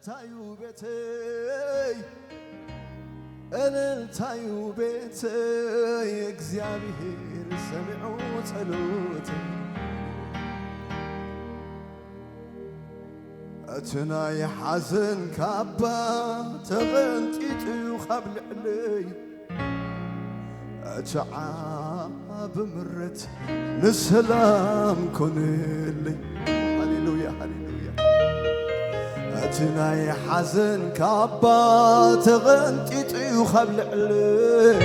التايو بيتي التايو بيتي እግዚአብሔር سمعوا ጸሎتي أتنا يحزن كابا تغنتيتي خبل علي أتعاب مرت نسلام كونلي هللويا هللويا أتنا يحزن كابا تغنتيتي خبل علي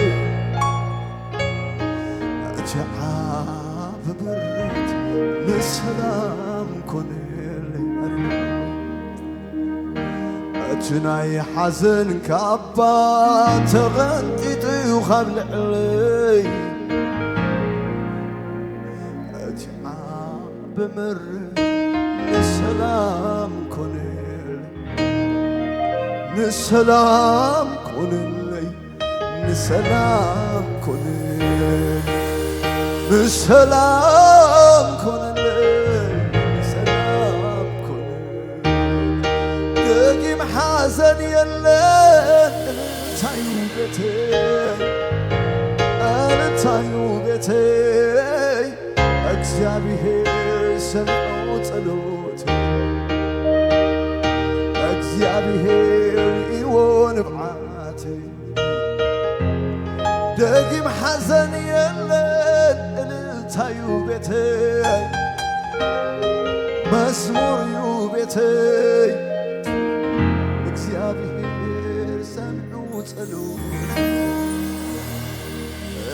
أتعاب مرت نسلام كونلي أتناي حزن كابا تغنتي وخبل علي أتعب مر نسلام كونلي نسلام كونلي نسلام كونلي نسلام كونلي حزن يلن التايو بيتي التايو بيتي እግዚአብሔር سمعوا ጸሎتي እግዚአብሔር يون بعاتي دايم حزن يلن التايو بيتي مزمور يو بيتي እግዚአብሔር سمعوا ጸሎتي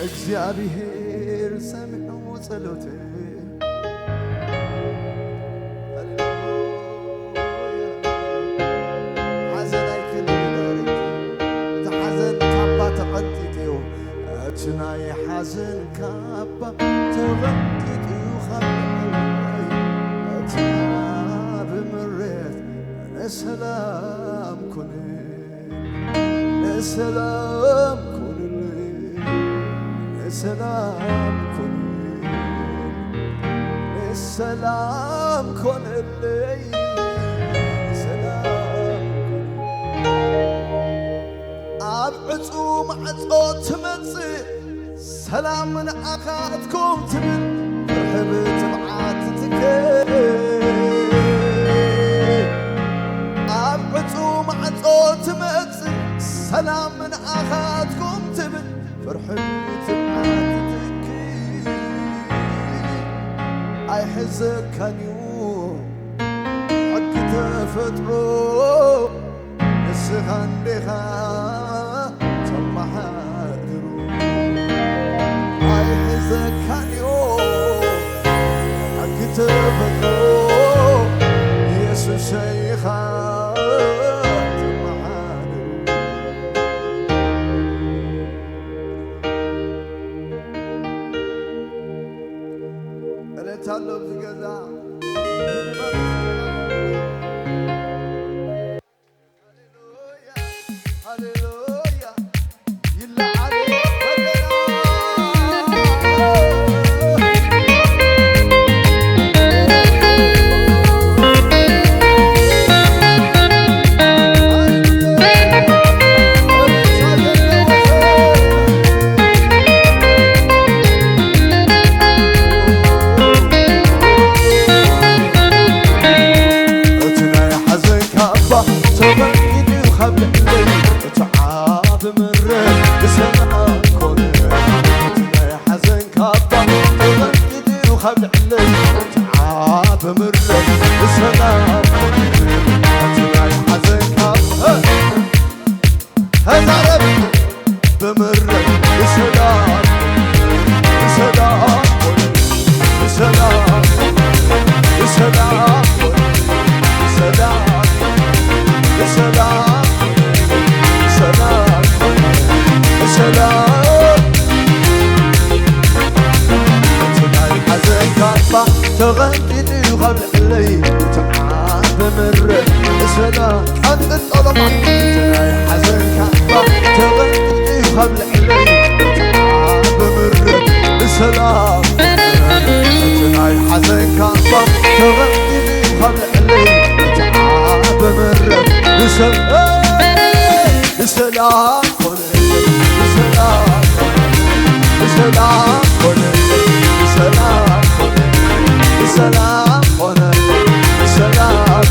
እግዚአብሔር سمعوا ጸሎتي حزن كل دارك تحزن كابا تغطيتي أتنا يحزن كابا تغطيتي وخبري أتنا بمريت السلام كوني السلام كوني السلام كوني السلام كوني السلام أبعثوا معصو تمنصي سلام من أخاتكم تمن رحبت معاتتك سلام من أخاتكم تبن فرحت بعاتتك أي حزك كان يوم حق تفترو السخان لها ثم حادرو أي حزك كان يوم حق تفترو يسوع شيخا تعلم تجزع هللويا هللويا يلا عليك تغنيتي وخبل علي وتعب مر السلام أنت الطلب حزن كعبة تغنيتي وخبل علي وتعب مر السلام حزن كعبة تغنيتي وخبل علي وتعب مر سلام سلام سلام سلام سلام سلام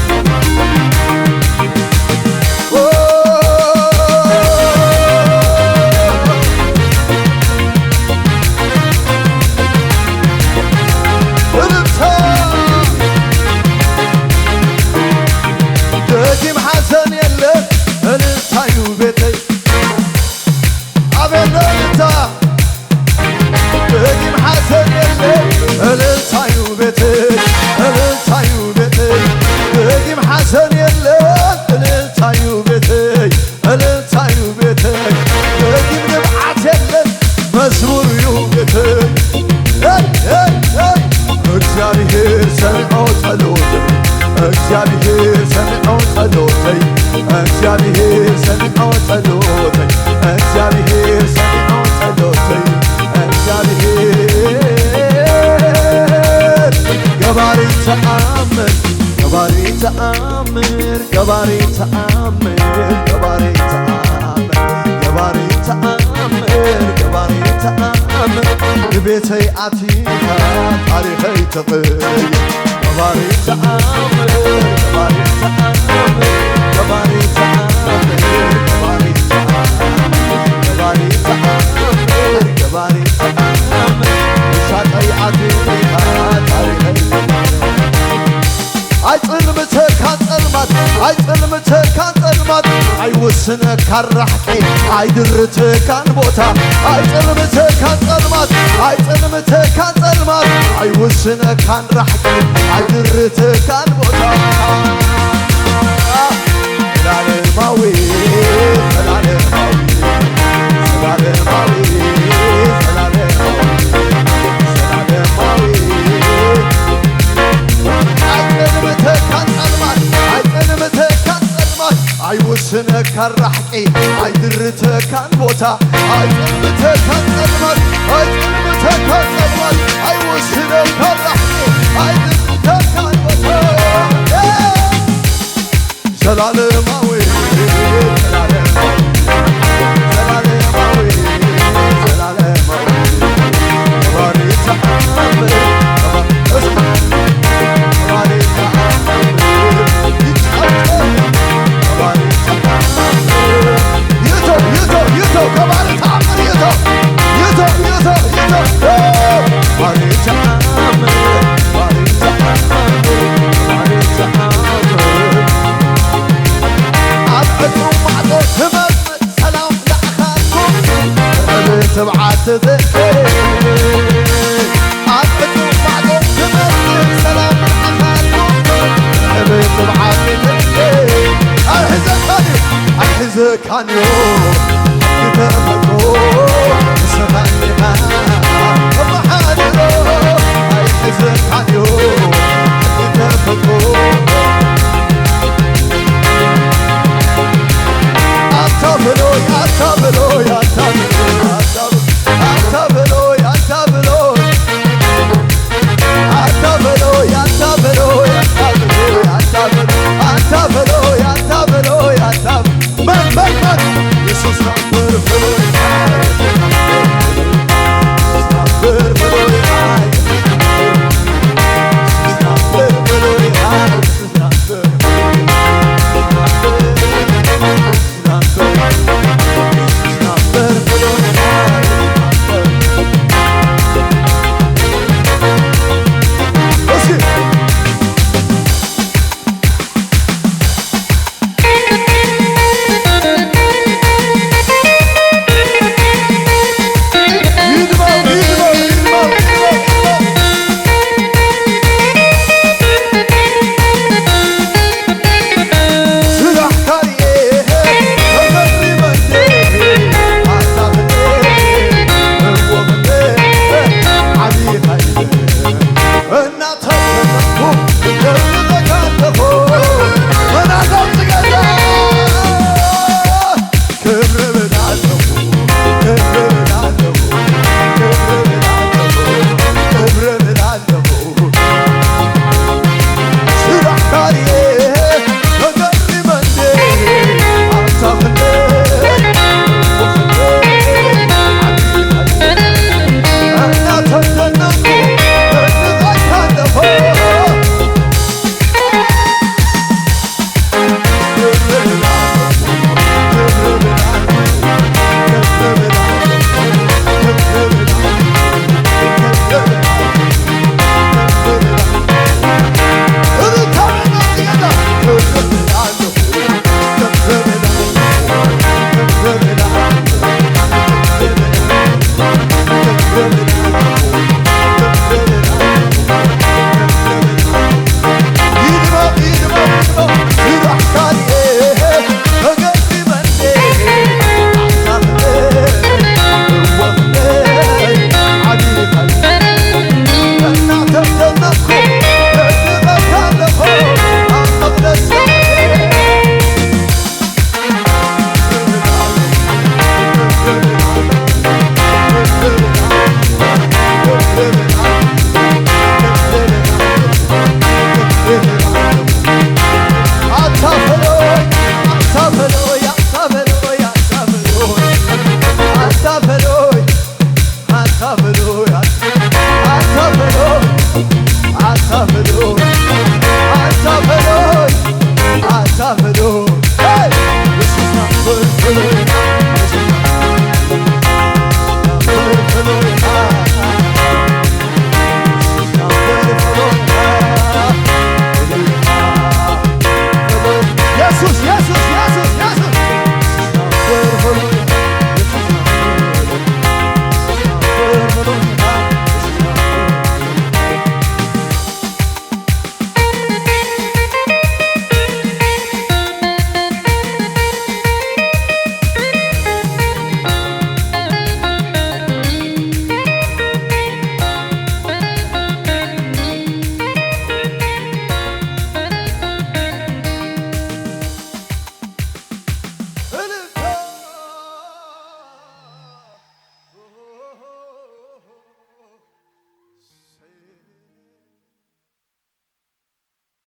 دقيم حسن يلي التايو بيتي عبد التا دقيم حسن يلي التايو بيتي التايو بيتي دقيم حسن يلي التايو بيتي التايو بيتي دقيم نبعت يلي مزمور يو بيتي እግዚአብሔር ሰምዖ ጸሎቴ እግዚአብሔር ሰምዖ ጸሎቴ እግዚአብሔር ሰምዖ ጸሎቴ እግዚአብሔር ሰምዖ ጸሎቴ እግዚአብሔር ገባሬ ተአምር ገባሬ ተአምር ገባሬ ተአምር ገባሬ ተአምር ገባሬ ተአምር ገባሬ ተአምር ቤተይ አቲካ ታሪኸይ ተቐየር ገባሬ ተአምር ገባሬ ተአምር ገባሬ ተአምር ገባሬ ተአምር ገባሬ ተአምር ገባሬ ተአምር ሻጠይ አቲካ ታሪኸይ አይጥልምተካ ጸልማት አይጥልምተካ ጸልማት አይወስነካ ራሕቂ አይድርትካን ቦታ አይጥልምተካ ጸልማት አይጥልምተካ ጸልማት አይወስነካን ራሕቂ አይድርትካን ቦታ ዘላለማዊ ዘላለማዊ ዘላለማዊ አይወስነካ ራሕቂ አይድርትካን ቦታ አይጥልምተካን ጸልማት አይጥልምተካን ጸልማት አይወስነካ ራሕቂ አይድርትካን ቦታ ዘላለማዊ ዘላለማዊ ዘላለማዊ ዘላለማዊ ገባሬ ተአምር ገባሬ ተአምር تبعت